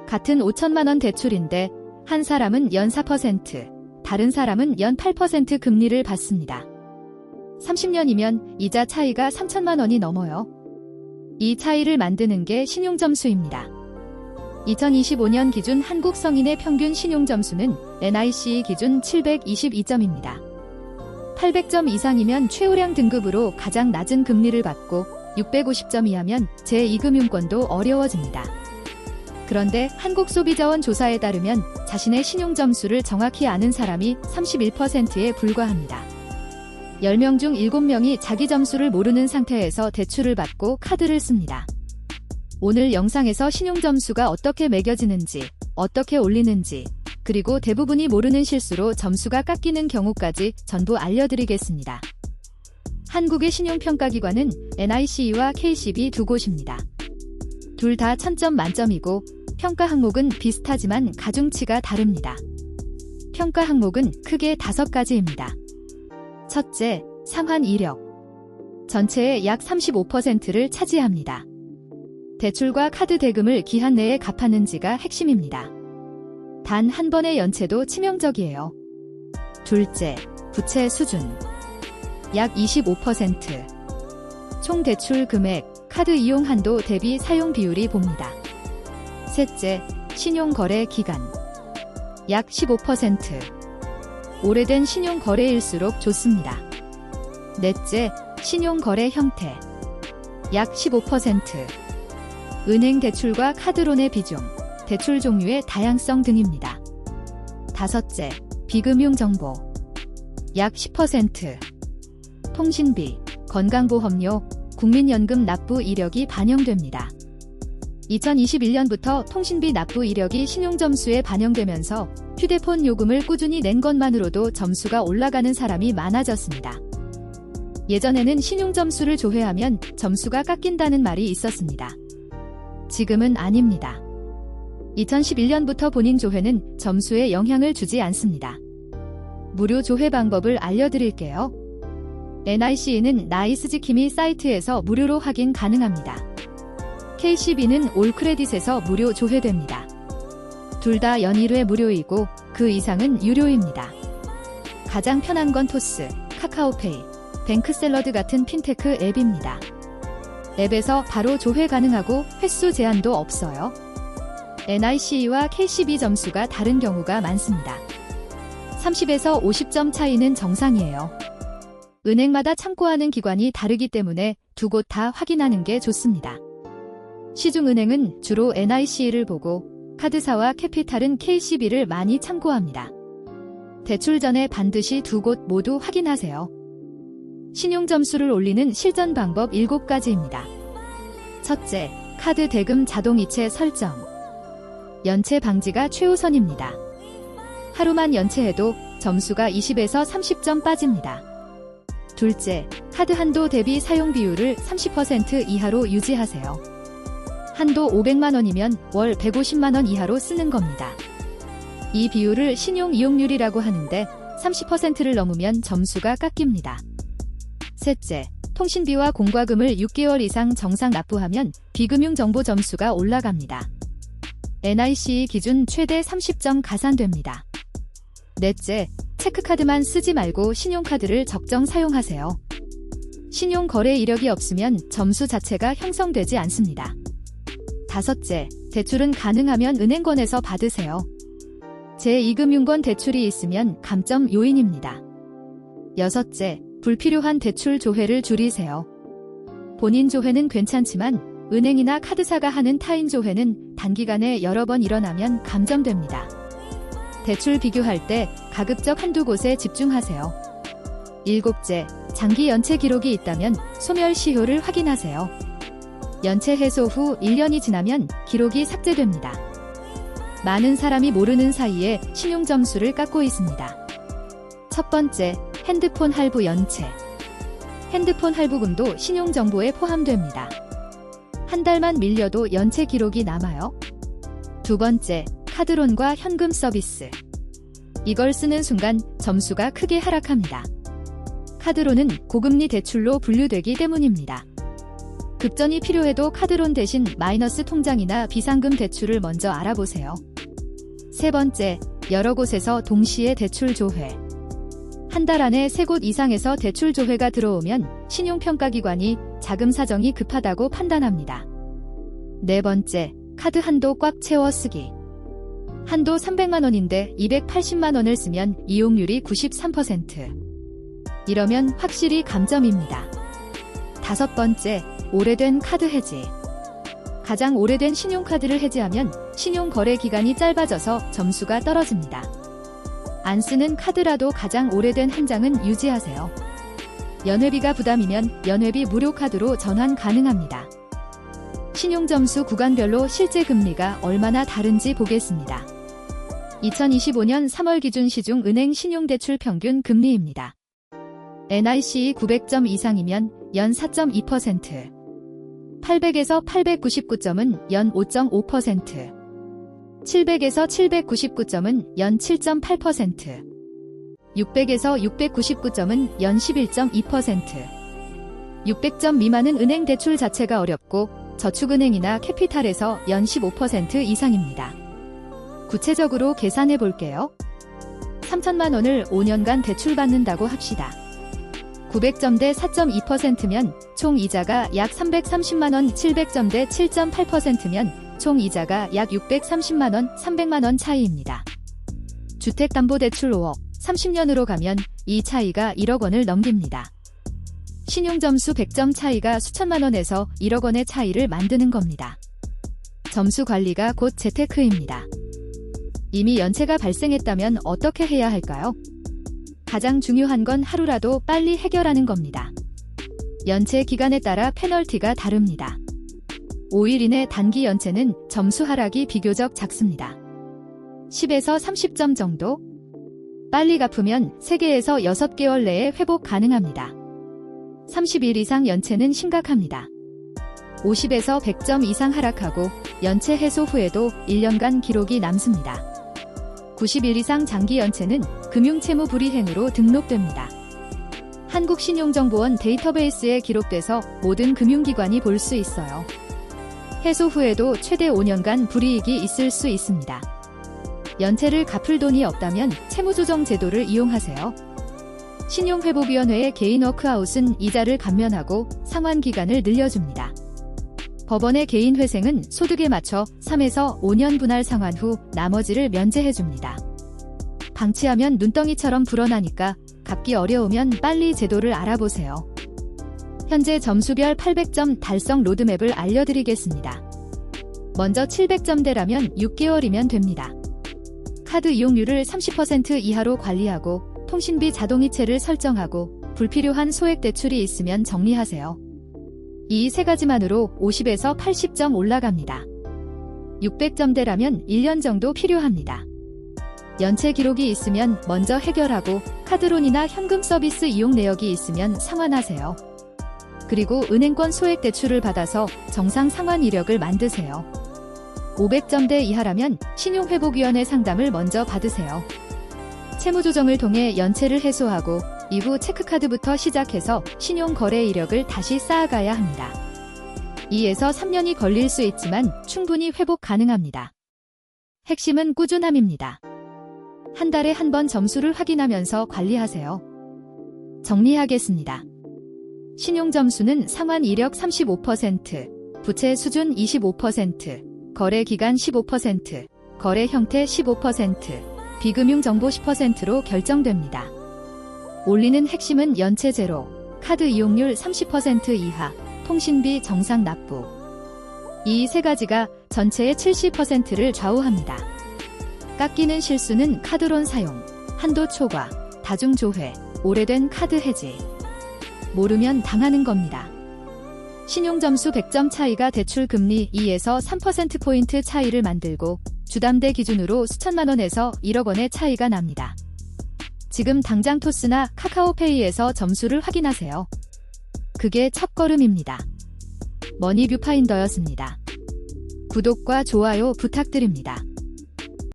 같은 5천만 원 대출인데 한 사람은 연 4%, 다른 사람은 연 8% 금리를 받습니다. 30년이면 이자 차이가 3천만 원이 넘어요. 이 차이를 만드는 게 신용점수입니다. 2025년 기준 한국 성인의 평균 신용점수는 NIC 기준 722점입니다. 800점 이상이면 최우량 등급으로 가장 낮은 금리를 받고 650점 이하면 제2금융권도 어려워집니다. 그런데 한국소비자원 조사에 따르면 자신의 신용점수를 정확히 아는 사람이 31%에 불과합니다. 10명 중 7명이 자기 점수를 모르는 상태에서 대출을 받고 카드를 씁니다. 오늘 영상에서 신용점수가 어떻게 매겨지는지, 어떻게 올리는지, 그리고 대부분이 모르는 실수로 점수가 깎이는 경우까지 전부 알려드리겠습니다. 한국의 신용평가기관은 NIC와 KCB 두 곳입니다. 둘 다 1000점 만점이고 평가 항목은 비슷하지만 가중치가 다릅니다. 평가 항목은 크게 5가지입니다. 첫째, 상환 이력. 전체의 약 35%를 차지합니다. 대출과 카드 대금을 기한 내에 갚았는지가 핵심입니다. 단 한 번의 연체도 치명적이에요. 둘째, 부채 수준. 약 25%. 총 대출 금액, 카드 이용 한도 대비 사용 비율이 봅니다. 셋째, 신용거래 기간. 약 15%. 오래된 신용거래일수록 좋습니다. 넷째, 신용거래 형태. 약 15%. 은행 대출과 카드론의 비중, 대출 종류의 다양성 등입니다. 다섯째, 비금융 정보. 약 10%. 통신비, 건강보험료, 국민연금 납부 이력이 반영됩니다. 2021년부터 통신비 납부 이력이 신용점수에 반영되면서 휴대폰 요금을 꾸준히 낸 것만으로도 점수가 올라가는 사람이 많아졌습니다. 예전에는 신용점수를 조회하면 점수가 깎인다는 말이 있었습니다. 지금은 아닙니다. 2011년부터 본인 조회는 점수에 영향을 주지 않습니다. 무료 조회 방법을 알려드릴게요. NIC는 나이스지키미 사이트에서 무료로 확인 가능합니다. KCB는 올크레딧에서 무료 조회됩니다. 둘 다 연 1회 무료이고 그 이상은 유료입니다. 가장 편한 건 토스, 카카오페이, 뱅크샐러드 같은 핀테크 앱입니다. 앱에서 바로 조회 가능하고 횟수 제한도 없어요. NIC와 KCB 점수가 다른 경우가 많습니다. 30에서 50점 차이는 정상이에요. 은행마다 참고하는 기관이 다르기 때문에 두 곳 다 확인하는 게 좋습니다. 시중은행은 주로 NIC를 보고 카드사와 캐피탈은 KCB를 많이 참고합니다. 대출 전에 반드시 두 곳 모두 확인하세요. 신용점수를 올리는 실전 방법 7가지입니다. 첫째, 카드 대금 자동이체 설정. 연체 방지가 최우선입니다. 하루만 연체해도 점수가 20에서 30점 빠집니다. 둘째, 카드 한도 대비 사용 비율을 30% 이하로 유지하세요. 한도 500만 원이면 월 150만 원 이하로 쓰는 겁니다. 이 비율을 신용 이용률이라고 하는데 30%를 넘으면 점수가 깎입니다. 셋째, 통신비와 공과금을 6개월 이상 정상 납부하면 비금융 정보 점수가 올라갑니다. NIC 기준 최대 30점 가산됩니다. 넷째, 체크카드만 쓰지 말고 신용카드를 적정 사용하세요. 신용거래 이력이 없으면 점수 자체가 형성되지 않습니다. 다섯째, 대출은 가능하면 은행권에서 받으세요. 제2금융권 대출이 있으면 감점 요인입니다. 여섯째, 불필요한 대출 조회를 줄이세요. 본인 조회는 괜찮지만 은행이나 카드사가 하는 타인 조회는 단기간에 여러 번 일어나면 감점됩니다. 대출 비교할 때 가급적 한두 곳에 집중하세요. 일곱째, 장기 연체 기록이 있다면 소멸시효를 확인하세요. 연체 해소 후 1년이 지나면 기록이 삭제됩니다. 많은 사람이 모르는 사이에 신용점수를 깎고 있습니다. 첫 번째, 핸드폰 할부 연체. 핸드폰 할부금도 신용정보에 포함됩니다. 한 달만 밀려도 연체 기록이 남아요. 두 번째, 카드론과 현금 서비스. 이걸 쓰는 순간 점수가 크게 하락합니다. 카드론은 고금리 대출로 분류되기 때문입니다. 급전이 필요해도 카드론 대신 마이너스 통장이나 비상금 대출을 먼저 알아보세요. 세 번째, 여러 곳에서 동시에 대출 조회. 한 달 안에 3곳 이상에서 대출 조회가 들어오면 신용평가기관이 자금 사정이 급하다고 판단합니다. 네 번째, 카드 한도 꽉 채워 쓰기. 한도 300만 원인데 280만 원을 쓰면 이용률이 93%. 이러면 확실히 감점입니다. 다섯 번째, 오래된 카드 해지. 가장 오래된 신용카드를 해지하면 신용거래 기간이 짧아져서 점수가 떨어집니다. 안 쓰는 카드라도 가장 오래된 한 장은 유지하세요. 연회비가 부담이면 연회비 무료 카드로 전환 가능합니다. 신용점수 구간별로 실제 금리가 얼마나 다른지 보겠습니다. 2025년 3월 기준 시중 은행 신용대출 평균 금리입니다. NIC 900점 이상이면 연 4.2%, 800에서 899점은 연 5.5%, 700에서 799점은 연 7.8%, 600에서 699점은 연 11.2%. 600점 미만은 은행 대출 자체가 어렵고 저축은행이나 캐피탈에서 연 15% 이상입니다. 구체적으로 계산해 볼게요. 3천만 원을 5년간 대출받는다고 합시다. 900점대 4.2%면 총 이자가 약 330만원, 700점대 7.8%면 총 이자가 약 630만원, 300만원 차이입니다. 주택담보대출 5억, 30년으로 가면 이 차이가 1억 원을 넘깁니다. 신용점수 100점 차이가 수천만 원에서 1억 원의 차이를 만드는 겁니다. 점수 관리가 곧 재테크입니다. 이미 연체가 발생했다면 어떻게 해야 할까요? 가장 중요한 건 하루라도 빨리 해결하는 겁니다. 연체 기간에 따라 페널티가 다릅니다. 5일 이내 단기 연체는 점수 하락이 비교적 작습니다. 10에서 30점 정도? 빨리 갚으면 3개에서 6개월 내에 회복 가능합니다. 30일 이상 연체는 심각합니다. 50에서 100점 이상 하락하고 연체 해소 후에도 1년간 기록이 남습니다. 90일 이상 장기 연체는 금융채무불이행으로 등록됩니다. 한국신용정보원 데이터베이스에 기록돼서 모든 금융기관이 볼 수 있어요. 해소 후에도 최대 5년간 불이익이 있을 수 있습니다. 연체를 갚을 돈이 없다면 채무조정 제도를 이용하세요. 신용회복위원회의 개인 워크아웃은 이자를 감면하고 상환기간을 늘려줍니다. 법원의 개인회생은 소득에 맞춰 3에서 5년 분할 상환 후 나머지를 면제해줍니다. 방치하면 눈덩이처럼 불어나니까 갚기 어려우면 빨리 제도를 알아보세요. 현재 점수별 800점 달성 로드맵을 알려드리겠습니다. 먼저 700점대라면 6개월이면 됩니다. 카드 이용률을 30% 이하로 관리하고 통신비 자동이체를 설정하고 불필요한 소액 대출이 있으면 정리하세요. 이 세 가지만으로 50에서 80점 올라갑니다. 600점대라면 1년 정도 필요합니다. 연체 기록이 있으면 먼저 해결하고 카드론이나 현금 서비스 이용 내역이 있으면 상환하세요. 그리고 은행권 소액 대출을 받아서 정상 상환 이력을 만드세요. 500점대 이하라면 신용회복위원회 상담을 먼저 받으세요. 채무조정을 통해 연체를 해소하고 이후 체크카드부터 시작해서 신용거래 이력을 다시 쌓아가야 합니다. 2에서 3년이 걸릴 수 있지만 충분히 회복 가능합니다. 핵심은 꾸준함입니다. 한 달에 한 번 점수를 확인하면서 관리하세요. 정리하겠습니다. 신용점수는 상환 이력 35%, 부채 수준 25%, 거래 기간 15%, 거래 형태 15%, 비금융 정보 10%로 결정됩니다. 올리는 핵심은 연체 제로, 카드 이용률 30% 이하, 통신비 정상 납부. 이 세 가지가 전체의 70%를 좌우합니다. 깎이는 실수는 카드론 사용, 한도 초과, 다중조회, 오래된 카드 해지. 모르면 당하는 겁니다. 신용점수 100점 차이가 대출 금리 2에서 3%포인트 차이를 만들고 주담대 기준으로 수천만 원에서 1억 원의 차이가 납니다. 지금 당장 토스나 카카오페이에서 점수를 확인하세요. 그게 첫걸음입니다. 머니뷰파인더였습니다. 구독과 좋아요 부탁드립니다.